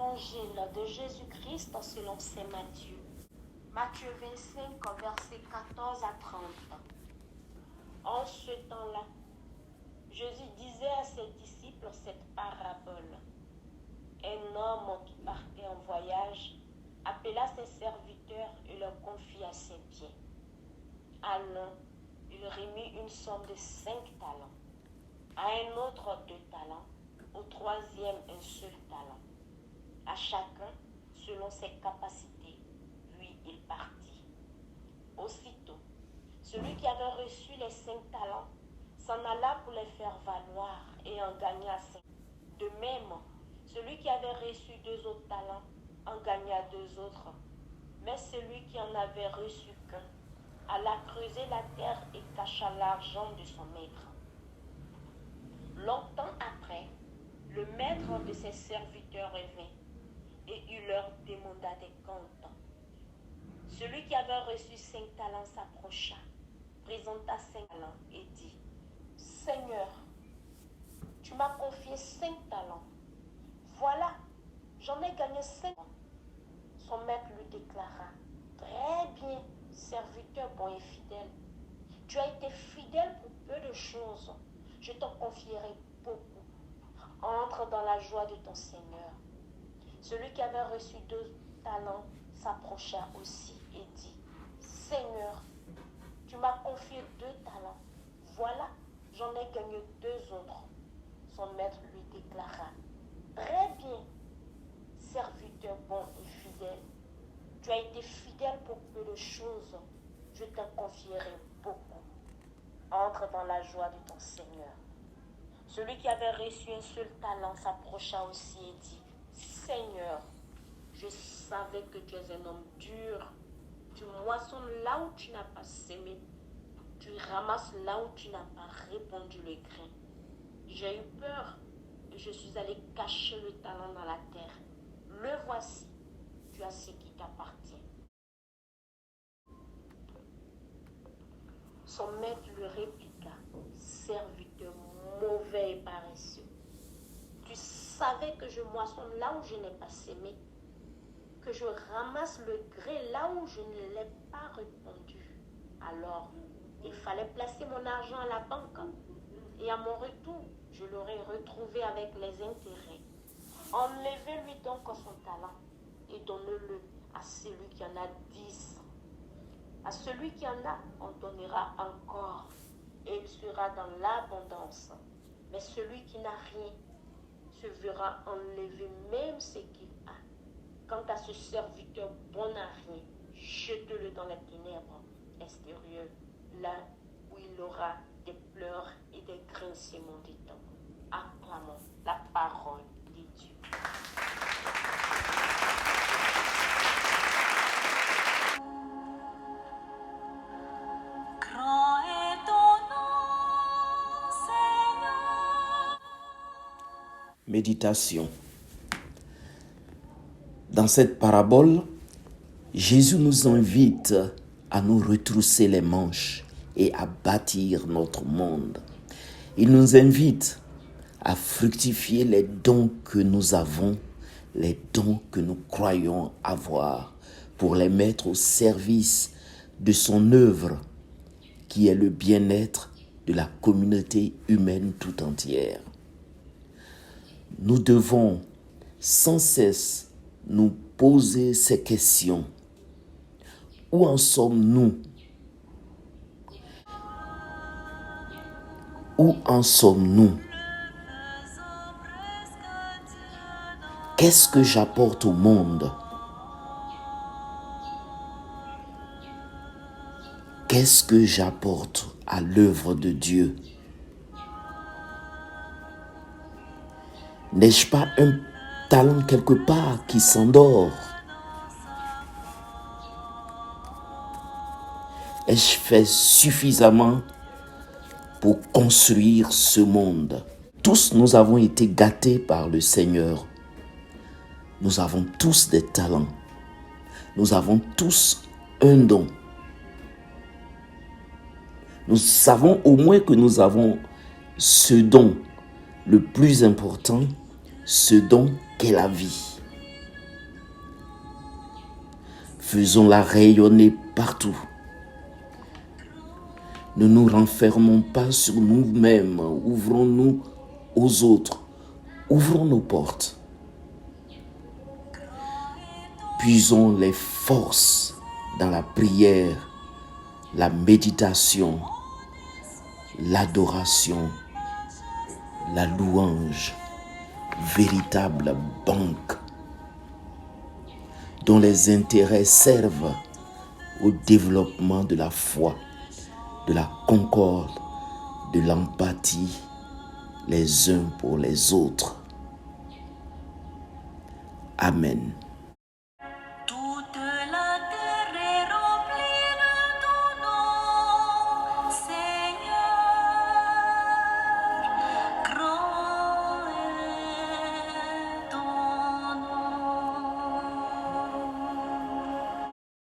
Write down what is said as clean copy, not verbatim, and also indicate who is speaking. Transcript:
Speaker 1: Évangile de Jésus-Christ selon saint Matthieu. Matthieu 25, versets 14 à 30. En ce temps-là, Jésus disait à ses disciples cette parabole. Un homme qui partait en voyage appela ses serviteurs et leur confia ses biens. À l'un, il remit une somme de 5 talents, à un autre 2 talents, au troisième un seul talent. À chacun, selon ses capacités, puis il partit. Aussitôt, celui qui avait reçu les 5 talents s'en alla pour les faire valoir et en gagna 5. De même, celui qui avait reçu 2 autres talents en gagna 2 autres. Mais celui qui en avait reçu qu'un alla creuser la terre et cacha l'argent de son maître. Longtemps après, le maître de ses serviteurs revint et il leur demanda des comptes. Celui qui avait reçu 5 talents s'approcha, présenta 5 talents et dit, « Seigneur, tu m'as confié 5 talents. Voilà, j'en ai gagné 5. » Son maître lui déclara, « Très bien, serviteur bon et fidèle. Tu as été fidèle pour peu de choses. Je t'en confierai beaucoup. Entre dans la joie de ton Seigneur. » Celui qui avait reçu 2 talents s'approcha aussi et dit, « Seigneur, tu m'as confié 2 talents. Voilà, j'en ai gagné 2 autres. » Son maître lui déclara, « Très bien, serviteur bon et fidèle. Tu as été fidèle pour peu de choses. Je t'en confierai beaucoup. Entre dans la joie de ton Seigneur. » Celui qui avait reçu un seul talent s'approcha aussi et dit, « Seigneur, je savais que tu es un homme dur. Tu moissonnes là où tu n'as pas semé. Tu ramasses là où tu n'as pas répandu le grain. J'ai eu peur et je suis allé cacher le talent dans la terre. Le voici, tu as ce qui t'appartient. » Son maître lui répliqua, « Serviteur mauvais et paresseux, tu savais que je moissonne là où je n'ai pas semé, que je ramasse le grain là où je ne l'ai pas répandu. Alors, il fallait placer mon argent à la banque et à mon retour, je l'aurais retrouvé avec les intérêts. Enlevez-lui donc son talent et donnez-le à celui qui en a 10. À celui qui en a, on donnera encore et il sera dans l'abondance. Mais celui qui n'a rien se verra enlever même ce qu'il a. Quant à ce serviteur bon à rien, jetez-le dans les ténèbres extérieures, là où il aura des pleurs et des grincements de dents. Acclamons la parole de Dieu.
Speaker 2: Méditation. Dans cette parabole, Jésus nous invite à nous retrousser les manches et à bâtir notre monde. Il nous invite à fructifier les dons que nous avons, les dons que nous croyons avoir, pour les mettre au service de son œuvre, qui est le bien-être de la communauté humaine tout entière. Nous devons sans cesse nous poser ces questions. Où en sommes-nous? Où en sommes-nous? Qu'est-ce que j'apporte au monde? Qu'est-ce que j'apporte à l'œuvre de Dieu? N'ai-je pas un talent quelque part qui s'endort? Ai-je fait suffisamment pour construire ce monde? Tous nous avons été gâtés par le Seigneur. Nous avons tous des talents. Nous avons tous un don. Nous savons au moins que nous avons ce don le plus important, ce don qu'est la vie. Faisons-la rayonner partout. Ne nous renfermons pas sur nous-mêmes. Ouvrons-nous aux autres. Ouvrons nos portes. Puisons les forces dans la prière, la méditation, l'adoration, la louange, véritable banque dont les intérêts servent au développement de la foi, de la concorde, de l'empathie les uns pour les autres. Amen.